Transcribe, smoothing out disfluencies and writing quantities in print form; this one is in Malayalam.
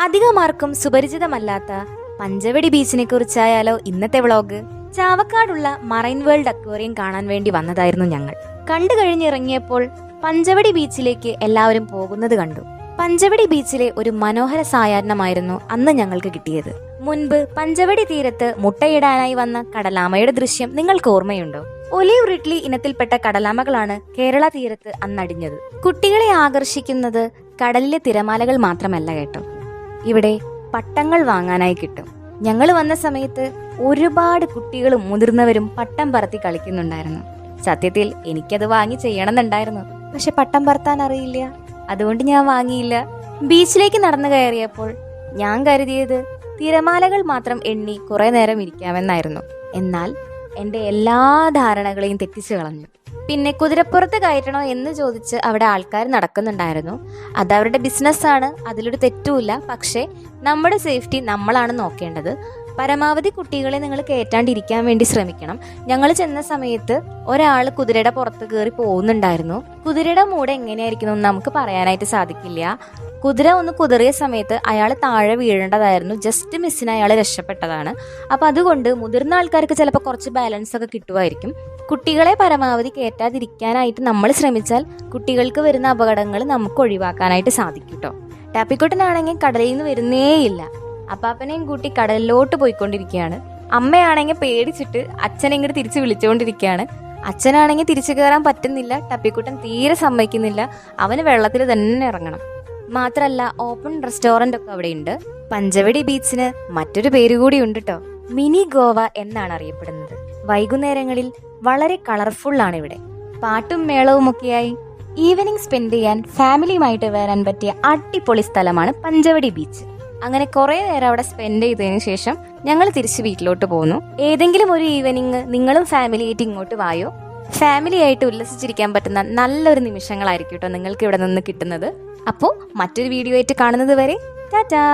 അധികമാർക്കും സുപരിചിതമല്ലാത്ത പഞ്ചവടി ബീച്ചിനെ കുറിച്ചായാലോ ഇന്നത്തെ വ്ളോഗ്. ചാവക്കാടുള്ള മറൈൻ വേൾഡ് അക്വേറിയം കാണാൻ വേണ്ടി വന്നതായിരുന്നു ഞങ്ങൾ. കണ്ടു കഴിഞ്ഞിറങ്ങിയപ്പോൾ പഞ്ചവടി ബീച്ചിലേക്ക് എല്ലാവരും പോകുന്നത് കണ്ടു. പഞ്ചവടി ബീച്ചിലെ ഒരു മനോഹര സായാഹ്നമായിരുന്നു അന്ന് ഞങ്ങൾക്ക് കിട്ടിയത്. മുൻപ് പഞ്ചവടി തീരത്ത് മുട്ടയിടാനായി വന്ന കടലാമയുടെ ദൃശ്യം നിങ്ങൾക്ക് ഓർമ്മയുണ്ടോ? ഒലീവ് റിഡ്ലി ഇനത്തിൽപ്പെട്ട കടലാമകളാണ് കേരള തീരത്ത് അന്നടിഞ്ഞത്. കുട്ടികളെ ആകർഷിക്കുന്നത് കടലിലെ തിരമാലകൾ മാത്രമല്ല കേട്ടോ, ഇവിടെ പട്ടങ്ങൾ വാങ്ങാനായി കിട്ടും. ഞങ്ങൾ വന്ന സമയത്ത് ഒരുപാട് കുട്ടികളും മുതിർന്നവരും പട്ടം പറത്തി കളിക്കുന്നുണ്ടായിരുന്നു. സത്യത്തിൽ എനിക്കത് വാങ്ങി ചെയ്യണമെന്നുണ്ടായിരുന്നു, പക്ഷെ പട്ടം പറത്താൻ അറിയില്ല, അതുകൊണ്ട് ഞാൻ വാങ്ങിയില്ല. ബീച്ചിലേക്ക് നടന്നു കയറിയപ്പോൾ ഞാൻ കരുതിയത് തിരമാലകൾ മാത്രം എണ്ണി കുറെ നേരം ഇരിക്കാമെന്നായിരുന്നു. എന്നാൽ എൻ്റെ എല്ലാ ധാരണകളെയും തെറ്റിച്ചു കളഞ്ഞു. പിന്നെ കുതിരപ്പുറത്ത് കയറ്റണോ എന്ന് ചോദിച്ച് അവിടെ ആൾക്കാർ നടക്കുന്നുണ്ടായിരുന്നു. അതവരുടെ ബിസിനസ്സാണ്, അതിലൊരു തെറ്റുമില്ല. പക്ഷേ നമ്മുടെ സേഫ്റ്റി നമ്മളാണ് നോക്കേണ്ടത്. പരമാവധി കുട്ടികളെ നിങ്ങൾ കയറ്റാണ്ടിരിക്കാൻ വേണ്ടി ശ്രമിക്കണം. ഞങ്ങൾ ചെന്ന സമയത്ത് ഒരാൾ കുതിരയുടെ പുറത്ത് കയറി പോകുന്നുണ്ടായിരുന്നു. കുതിരയുടെ മൂട് എങ്ങനെയായിരിക്കുന്നു നമുക്ക് പറയാനായിട്ട് സാധിക്കില്ല. കുതിര ഒന്ന് കുതിറിയ സമയത്ത് അയാൾ താഴെ വീഴേണ്ടതായിരുന്നു. ജസ്റ്റ് മിസ്സിന് അയാൾ രക്ഷപ്പെട്ടതാണ്. അപ്പം അതുകൊണ്ട് മുതിർന്ന ആൾക്കാർക്ക് ചിലപ്പോൾ കുറച്ച് ബാലൻസ് ഒക്കെ കിട്ടുമായിരിക്കും. കുട്ടികളെ പരമാവധി കയറ്റാതിരിക്കാനായിട്ട് നമ്മൾ ശ്രമിച്ചാൽ കുട്ടികൾക്ക് വരുന്ന അപകടങ്ങൾ നമുക്ക് ഒഴിവാക്കാനായിട്ട് സാധിക്കും കേട്ടോ. ടാപ്പിക്കുട്ടനാണെങ്കിൽ കടലിൽ നിന്ന് വരുന്നേയില്ല. അപ്പാപ്പനെയും കൂട്ടി കടലിലോട്ട് പോയിക്കൊണ്ടിരിക്കുകയാണ്. അമ്മയാണെങ്കിൽ പേടിച്ചിട്ട് അച്ഛനെ ഇങ്ങോട്ട് തിരിച്ച് വിളിച്ചുകൊണ്ടിരിക്കുകയാണ്. അച്ഛനാണെങ്കിൽ തിരിച്ചു കയറാൻ പറ്റുന്നില്ല. ടപ്പിക്കുട്ടൻ തീരെ സമ്മതിക്കുന്നില്ല. അവന് വെള്ളത്തിൽ തന്നെ ഇറങ്ങണം. മാത്രല്ല ഓപ്പൺ റെസ്റ്റോറന്റ് ഒക്കെ അവിടെ ഉണ്ട്. പഞ്ചവടി ബീച്ചിന് മറ്റൊരു പേര് കൂടി ഉണ്ട് കേട്ടോ, മിനി ഗോവ എന്നാണ് അറിയപ്പെടുന്നത്. വൈകുന്നേരങ്ങളിൽ വളരെ കളർഫുൾ ആണ് ഇവിടെ. പാട്ടും മേളവും ഒക്കെയായി ഈവനിങ് സ്പെൻഡ് ചെയ്യാൻ ഫാമിലിയുമായിട്ട് വരാൻ പറ്റിയ അടിപൊളി സ്ഥലമാണ് പഞ്ചവടി ബീച്ച്. അങ്ങനെ കുറെ നേരം അവിടെ സ്പെൻഡ് ചെയ്തതിനു ശേഷം ഞങ്ങൾ തിരിച്ച് വീട്ടിലോട്ട് പോന്നു. ഏതെങ്കിലും ഒരു ഈവനിങ് നിങ്ങളും ഫാമിലി ആയിട്ട് ഇങ്ങോട്ട് വായോ. ഫാമിലി ആയിട്ട് ഉല്ലസിച്ചിരിക്കാൻ പറ്റുന്ന നല്ലൊരു നിമിഷങ്ങളായിരിക്കും കേട്ടോ നിങ്ങൾക്ക് ഇവിടെ നിന്ന് കിട്ടുന്നത്. അപ്പോൾ മറ്റൊരു വീഡിയോ ആയിട്ട് കാണുന്നത് വരെ ടാറ്റാ.